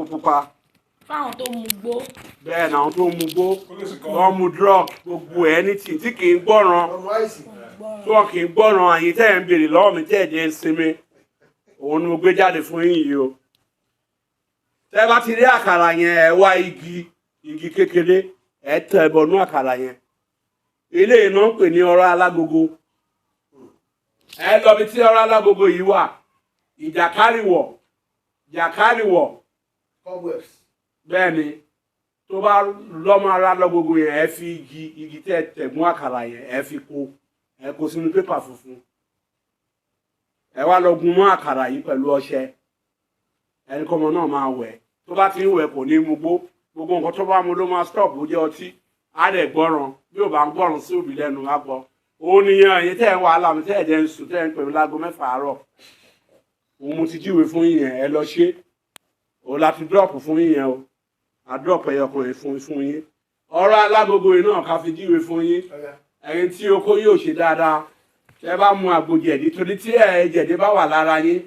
epo pupa. Fáwọn tó mu gbó. Bẹ́ẹ̀ ni àwọn tó mu gbó wọ́n mu drug gbogbo anything tí kì í gbọ́ràn tí wọ́n kì í gbọ́ràn àyè tẹ́ ẹ̀ ń béèrè lọ́wọ́ mi tẹ́ ẹ̀ jẹ́ ń sinmi òun ni mo gbé jáde fún yín yìí o. Tẹ́ bá ti rí àkàrà yẹn ẹ wá igi kékeré ẹ tẹ ẹbọnú àkàrà yẹn. Ilé iná ń pè ní Oroalegogo. Ẹ lọ bí tí Oroalegogo yìí wà ìjàkárìwọ̀ bẹ́ẹ̀ ni tó bá lọ́mọ Oroalegogo yẹn ẹ fi igi tẹ̀gún àkàrà yẹn ẹ fi kó sínú pépà funfun. Ẹ wá lọ gún mọ́ àkàrà yìí pẹ̀lú ọṣẹ ẹni kọ́mọ náà máa wẹ̀ tó bá ti ń wẹ̀ kò ní mu gbogbo nǹkan tó bá mu ló máa stop ó jẹ́ ọtí á dẹ̀ gbọ́ràn bí ò bá ń gbọ́ràn sí òbí lẹ́nu á gbọ́. Òun nìyẹn èyí tẹ́ ẹ̀ ń wàhálà mi tẹ́ ẹ̀ jẹ́ ń sùn tẹ́ ẹ̀ ń pè mí láago 6 àárọ̀ òun mo ti jíwèé fún yín yẹn ẹ lọ ṣe òun láti drop fún yín yẹn o a drop ẹyọkùnrin fún yín. Oroalegogo yìí náà ká fi jíwèé fún yín ẹ̀yin tí oko yóò ṣe dáadáa tẹ́ bá mu àgbo jẹ̀dí torí tí jẹ̀dí bá wà lára yín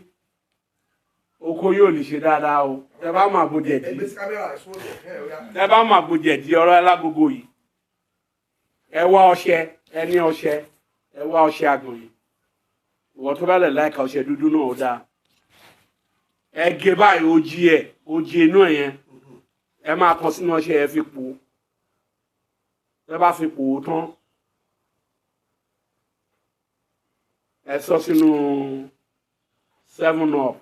oko yóò lè ṣe dáadáa o. Tẹ́ bá mu àgbo jẹ̀dí Oroalegogo yìí ẹ wá ọṣẹ ẹ ní ọṣẹ ẹ wá ọṣẹ àgbọn yìí ìwọ tó bá lè láìka ọṣẹ dúdú náà ó dáa ẹ gé báyìí ojí inú ẹ yẹn ẹ máa kọ sínú ọṣẹ ẹ fi pò ẹ bá fi pò ó tán ẹ sọ sínú 7up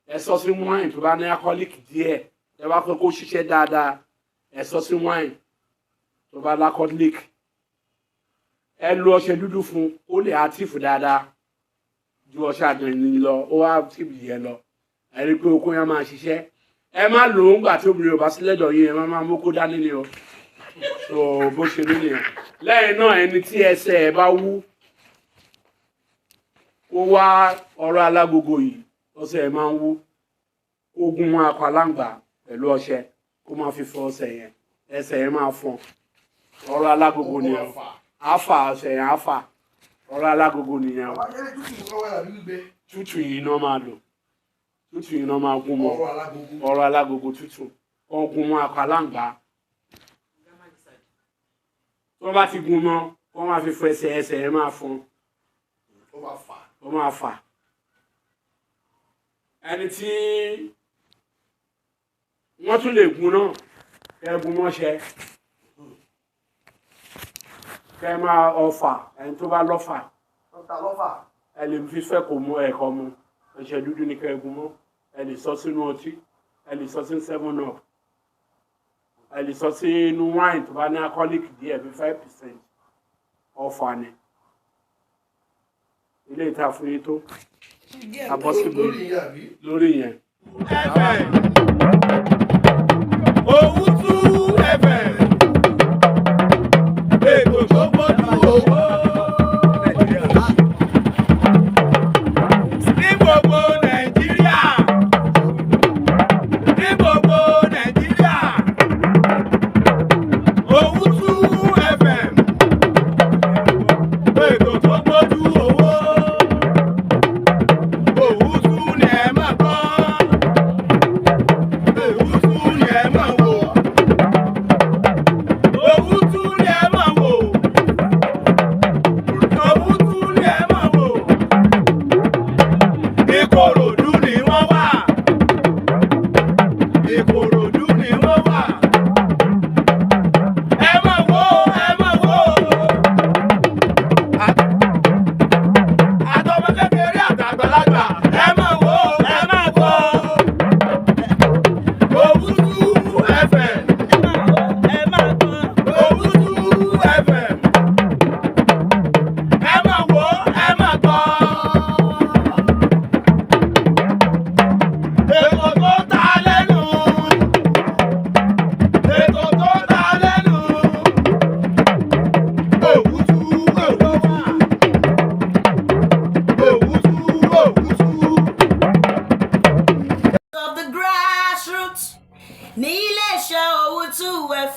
ẹ sọ sí wine tó bá ní alcoholic díẹ̀ ẹ bá fẹ́ kó ṣiṣẹ́ dáadáa ẹ sọ sí wine tó bá ní alcoholic ẹ lo ọṣẹ dúdú fún ó lè active dáadáa ju ọṣẹ àgbẹ̀ni lọ ó wá tìbì yẹn lọ ẹ rí i pé okó yẹn máa ṣiṣẹ́ ẹ má lò ó ńgbà tí obìnrin ò bá sí lẹ́dọ̀ yín ẹ má mókó dání ni o so bó ṣe rí nìyẹn. Lẹ́yìn náà ẹni tí ẹsẹ̀ ẹ bá wú kó wá Oroalegogo yìí ọṣẹ ẹ máa ń wú ogun akọ aláǹgbá pẹ̀lú ọṣẹ kó máa fi fọ ọṣẹ yẹn ẹsẹ̀ yẹn máa fọn Oroalegogo nìyẹn àfà ọṣẹ yẹn àfà Oroalegogo nìyẹn tútù yìí náà máa lò tútù yìí náà máa gún mọ́ Oroalegogo tútù ọgùn mọ́ akọ aláǹgbá tó bá ti gún mọ́ wọ́n máa fi fọ ẹsẹ̀ yẹn máa fọn ó máa fà. Ẹni tí wọ́n tún lè gún náà kẹ́ gún mọ́ṣẹ́ kẹ́ máa ọfà ẹni tó bá lọ́fà ẹ lè fi fẹ́ kó mú ẹ̀kọ́ mu ẹ̀ṣẹ̀ dúdú ní kẹ́ gún mọ́ ẹ lè sọ sínú ọtí ẹ lè sọ sínú 7up ẹ lè sọ sínú wine tó bá ní alcoholic díẹ̀ bí 5% ọfà ni ilé ìta fún yín tó abọ́síbò lórí yẹn. Owutu FM ètò tó gbójú owó ní gbogbo Nàìjíríà Owutu FM ètò tó gbójú owó.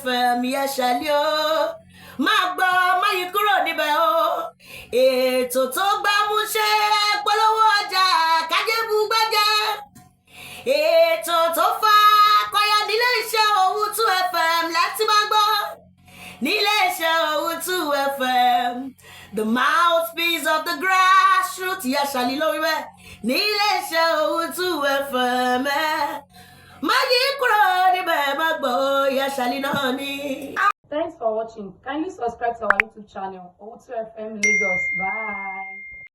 FM yẹn ṣàlẹ́ o máa gbọ́ máa yí kúrò níbẹ̀ o ètò tó gbámúṣé polówó ọjà kájébù gbẹ́jẹ́ ètò tó fà Owutu FM, the mouthpiece of the grassroots. Yashali loriwe, níléeṣẹ́ Owutu FM. Mayikuro níbẹ̀ má gbọ́, Yashali náà ni. Thanks for watching. Kindly subscribe to our YouTube channel, Owutu FM Lagos. Bye.